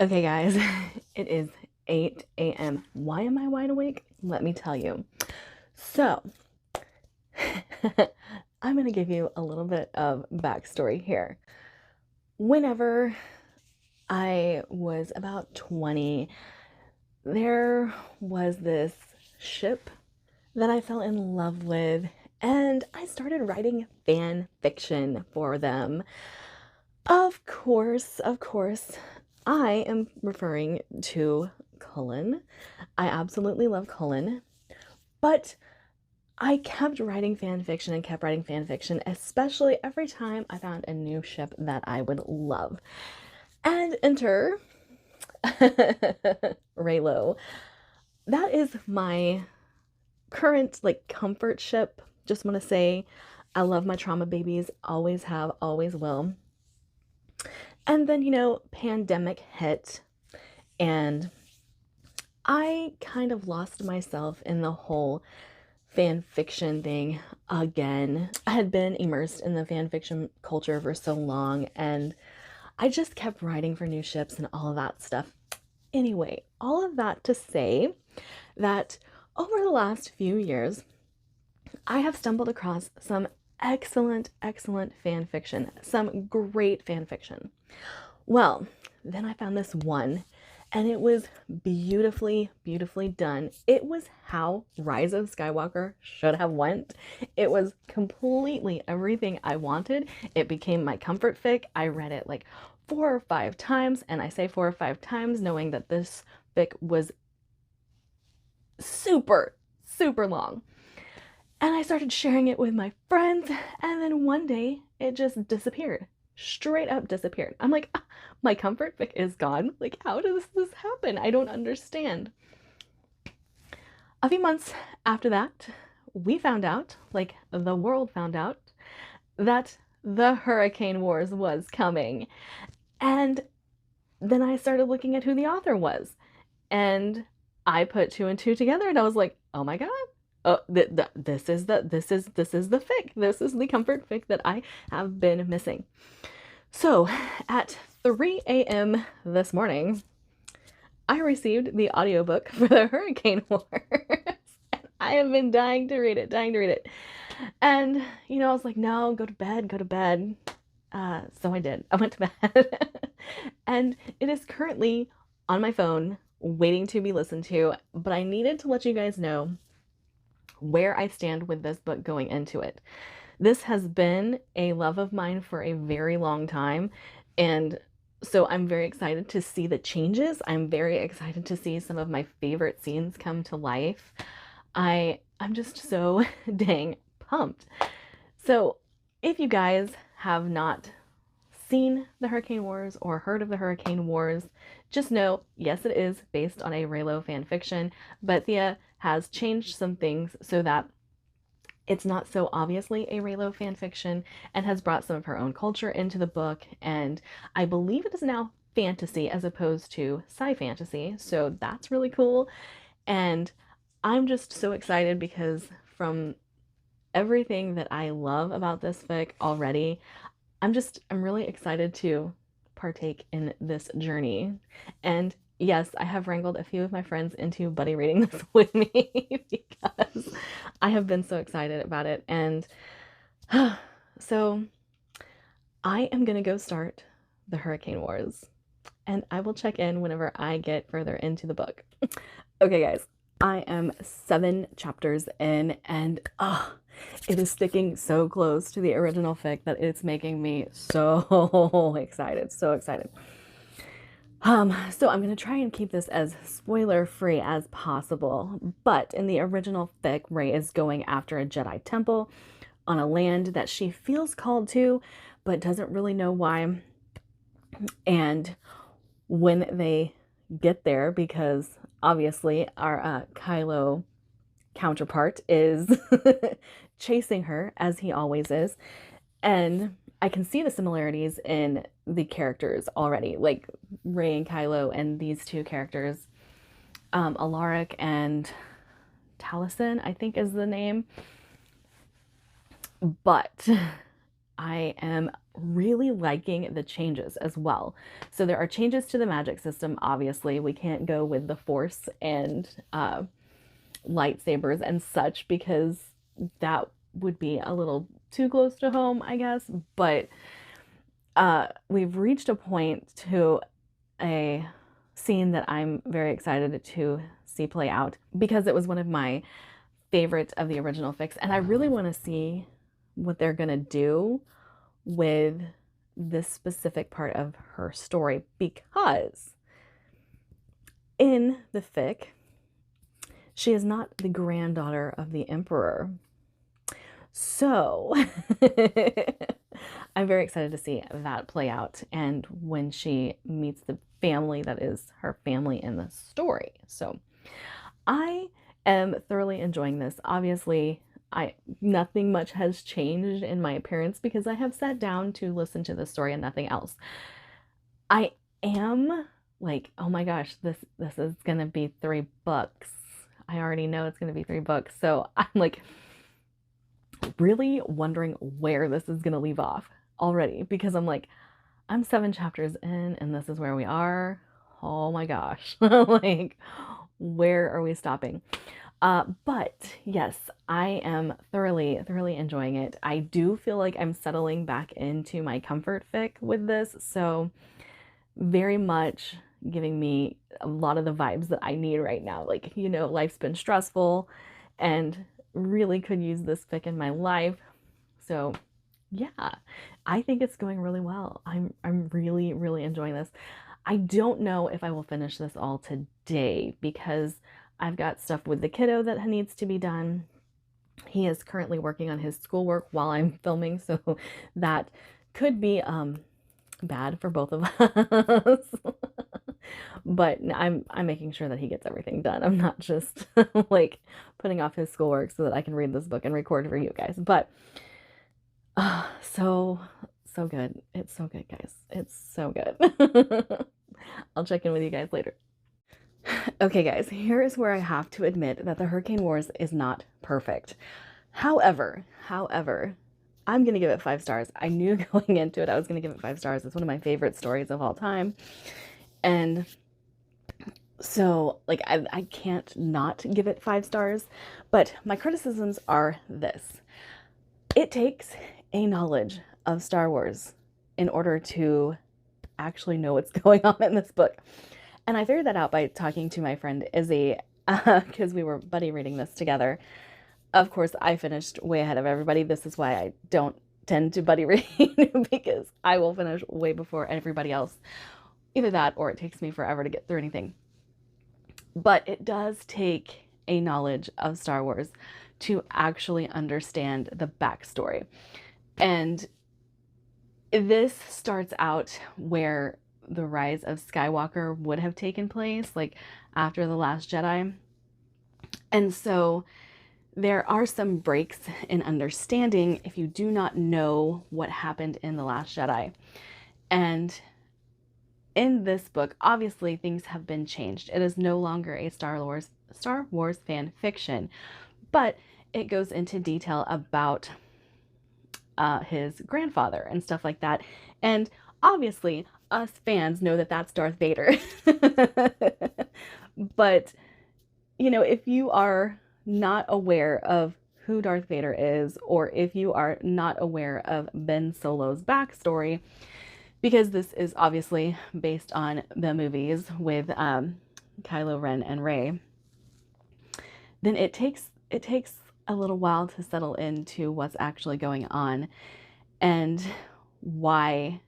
Okay, guys, it is 8 a.m. Why am I wide awake? Let me tell you. So, I'm going to give you a little bit of backstory here. Whenever I was about 20, there was this ship that I fell in love with, and I started writing fan fiction for them. Of course, I am referring to Cullen. I absolutely love Cullen, but I kept writing fan fiction and kept writing fan fiction, especially every time I found a new ship that I would love. And enter Raylo. That is my current comfort ship. Just want to say I love my trauma babies, always have, always will. And then, pandemic hit and I kind of lost myself in the whole fan fiction thing again. I had been immersed in the fan fiction culture for so long, and I just kept writing for new ships and all of that stuff. Anyway, all of that to say that over the last few years, I have stumbled across some excellent fan fiction, some great fan fiction. Well, then I found this one and it was beautifully done. It was how Rise of Skywalker should have went. It was completely everything I wanted. It became my comfort fic. I read it like 4 or 5 times, and I say 4 or 5 times knowing that this fic was super long. And I started sharing it with my friends, and then one day it just disappeared. Straight up disappeared. I'm like, my comfort fic is gone. Like, how does this happen? I don't understand. A few months after that, we found out, like the world found out, that the Hurricane Wars was coming. And then I started looking at who the author was. And I put two and two together and I was like, oh my God. Oh, this is the fic. This is the comfort fic that I have been missing. So at 3 a.m. this morning, I received the audiobook for the Hurricane Wars. And I have been dying to read it. And, I was like, no, go to bed. So I did. I went to bed. And it is currently on my phone, waiting to be listened to. But I needed to let you guys know where I stand with this book going into it. This has been a love of mine for a very long time, and so I'm very excited to see the changes. I'm very excited to see some of my favorite scenes come to life. I'm just so dang pumped. So, if you guys have not seen the Hurricane Wars or heard of the Hurricane Wars, just know, yes, it is based on a Raylo fan fiction, but Thea has changed some things so that it's not so obviously a Raylo fan fiction and has brought some of her own culture into the book. And I believe it is now fantasy as opposed to sci fantasy. So that's really cool. And I'm just so excited because from everything that I love about this fic already, I'm really excited to partake in this journey. And yes, I have wrangled a few of my friends into buddy reading this with me because I have been so excited about it. And so I am going to go start the Hurricane Wars, and I will check in whenever I get further into the book. Okay, guys, I am 7 chapters in, and it is sticking so close to the original fic that it's making me so excited, so excited. So I'm gonna try and keep this as spoiler free as possible. But in the original fic, Rey is going after a Jedi temple on a land that she feels called to, but doesn't really know why. And when they get there, because obviously our Kylo counterpart is chasing her as he always is, and I can see the similarities in the characters already, like Rey and Kylo and these two characters, Alaric and Taliesin, I think is the name. But I am really liking the changes as well. So there are changes to the magic system. Obviously, we can't go with the force and lightsabers and such because that would be a little too close to home, I guess. But we've reached a point to a scene that I'm very excited to see play out because it was one of my favorites of the original fics, and I really want to see what they're gonna do with this specific part of her story, because in the fic she is not the granddaughter of the emperor. So I'm very excited to see that play out and when she meets the family that is her family in the story. So I am thoroughly enjoying this. Obviously, nothing much has changed in my appearance because I have sat down to listen to the story and nothing else. I am like, oh my gosh, this is gonna be 3 books. I already know it's gonna be 3 books. So I'm like really wondering where this is gonna leave off already because I'm like, I'm 7 chapters in and this is where we are. Oh my gosh. Like, where are we stopping? But yes, I am thoroughly enjoying it. I do feel like I'm settling back into my comfort fic with this, so very much giving me a lot of the vibes that I need right now. Like, you know, life's been stressful and really could use this fic in my life. So yeah, I think it's going really well. I'm really enjoying this. I don't know if I will finish this all today because I've got stuff with the kiddo that needs to be done. He is currently working on his schoolwork while I'm filming, so that could be bad for both of us. But I'm making sure that he gets everything done. I'm not just like putting off his schoolwork so that I can read this book and record for you guys. But so good. It's so good, guys. It's so good. I'll check in with you guys later. Okay, guys, here is where I have to admit that the Hurricane Wars is not perfect. However, I'm going to give it 5 stars. I knew going into it I was going to give it 5 stars. It's one of my favorite stories of all time. And so, like, I can't not give it 5 stars. But my criticisms are this. It takes a knowledge of Star Wars in order to actually know what's going on in this book. And I figured that out by talking to my friend Izzy, because we were buddy reading this together. Of course, I finished way ahead of everybody. This is why I don't tend to buddy read, because I will finish way before everybody else. Either that or it takes me forever to get through anything. But it does take a knowledge of Star Wars to actually understand the backstory. And this starts out where the rise of Skywalker would have taken place, like after The Last Jedi. And so there are some breaks in understanding if you do not know what happened in The Last Jedi. And in this book, obviously things have been changed. It is no longer a Star Wars fan fiction, but it goes into detail about his grandfather and stuff like that. And obviously, us fans know that that's Darth Vader. But, you know, if you are not aware of who Darth Vader is, or if you are not aware of Ben Solo's backstory, because this is obviously based on the movies with Kylo Ren and Rey, then it takes a little while to settle into what's actually going on and why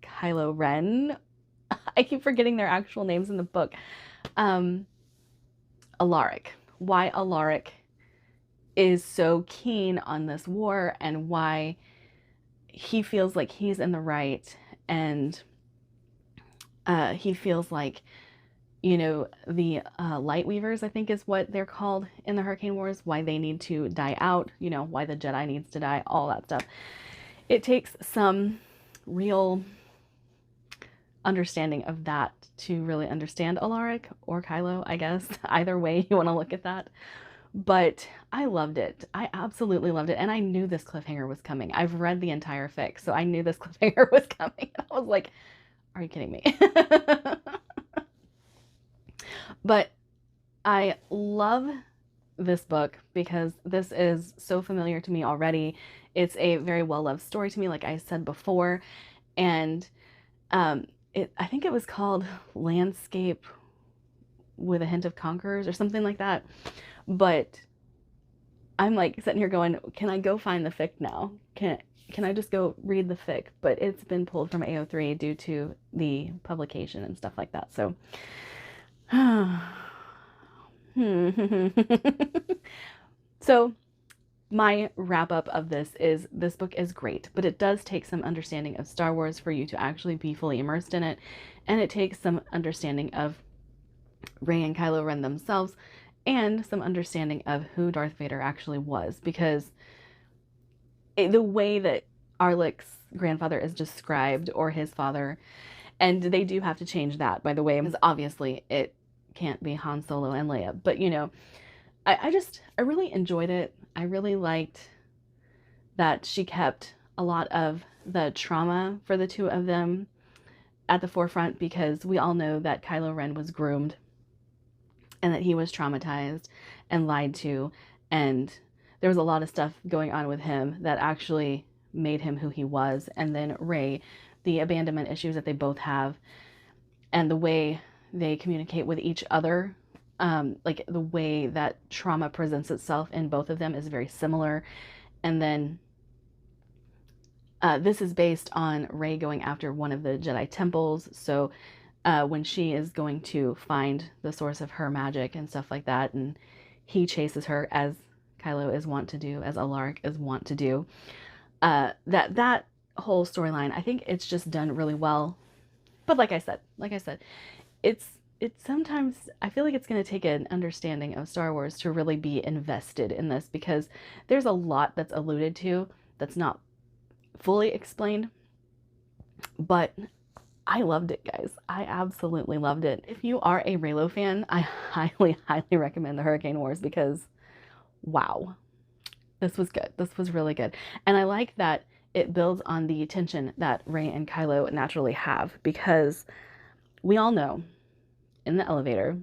Kylo Ren, I keep forgetting their actual names in the book, Alaric, why Alaric is so keen on this war and why he feels like he's in the right, and he feels like, you know, the light weavers, I think is what they're called in the Hurricane Wars, why they need to die out, you know, why the Jedi needs to die, all that stuff. It takes some real understanding of that to really understand Alaric or Kylo, I guess, either way you want to look at that. But I loved it. I absolutely loved it. And I knew this cliffhanger was coming. I've read the entire fic, so I knew this cliffhanger was coming. And I was like, are you kidding me? But I love this book because this is so familiar to me already. It's a very well-loved story to me, like I said before. And I think it was called Landscape with a Hint of Conquerors or something like that. But I'm like sitting here going, can I go find the fic now? Can I just go read the fic? But it's been pulled from Ao3 due to the publication and stuff like that. So, so my wrap up of this book is great, but it does take some understanding of Star Wars for you to actually be fully immersed in it. And it takes some understanding of Rey and Kylo Ren themselves and some understanding of who Darth Vader actually was, because the way that Arlec's grandfather is described, or his father, and they do have to change that, by the way, because obviously it can't be Han Solo and Leia. But you know, I really enjoyed it. I really liked that she kept a lot of the trauma for the two of them at the forefront, because we all know that Kylo Ren was groomed and that he was traumatized and lied to, and there was a lot of stuff going on with him that actually made him who he was. And then Rey, the abandonment issues that they both have, and the way they communicate with each other, like the way that trauma presents itself in both of them is very similar. And then this is based on Rey going after one of the Jedi temples. So when she is going to find the source of her magic and stuff like that, and he chases her, as Kylo is wont to do, as Alaric is wont to do, that whole storyline, I think it's just done really well. But like I said, it's sometimes, I feel like it's going to take an understanding of Star Wars to really be invested in this, because there's a lot that's alluded to that's not fully explained. But I loved it, guys. I absolutely loved it. If you are a Reylo fan, I highly, highly recommend the Hurricane Wars, because wow, this was good. This was really good. And I like that it builds on the tension that Rey and Kylo naturally have, because we all know in the elevator,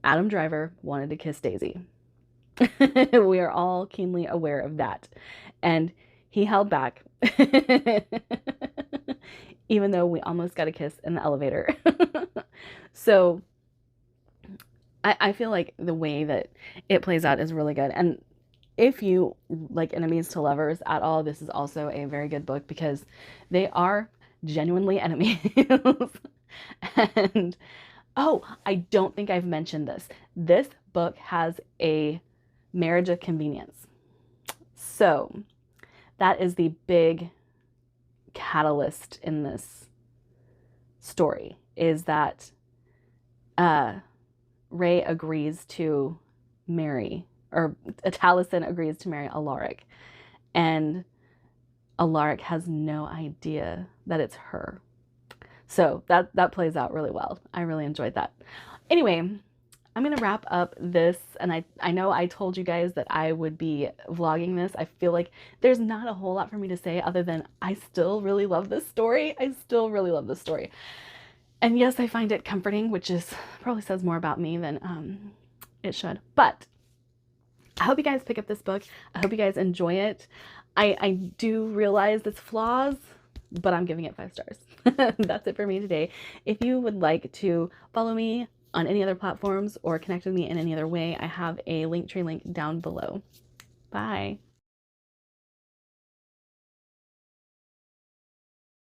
Adam Driver wanted to kiss Daisy. We are all keenly aware of that. And he held back, even though we almost got a kiss in the elevator. So I feel like the way that it plays out is really good. And if you like enemies to lovers at all, this is also a very good book, because they are genuinely enemies. And oh, I don't think I've mentioned this. This book has a marriage of convenience. So that is the big catalyst in this story, is that Rey agrees to marry, or Taliesin agrees to marry Alaric, and Alaric has no idea that it's her. So that plays out really well. I really enjoyed that. Anyway, I'm going to wrap up this, and I know I told you guys that I would be vlogging this. I feel like there's not a whole lot for me to say other than I still really love this story. I still really love this story. And yes, I find it comforting, which is probably says more about me than it should. But I hope you guys pick up this book. I hope you guys enjoy it. I do realize its flaws, but I'm giving it 5 stars. That's it for me today. If you would like to follow me on any other platforms or connect with me in any other way, I have a Linktree link down below. Bye.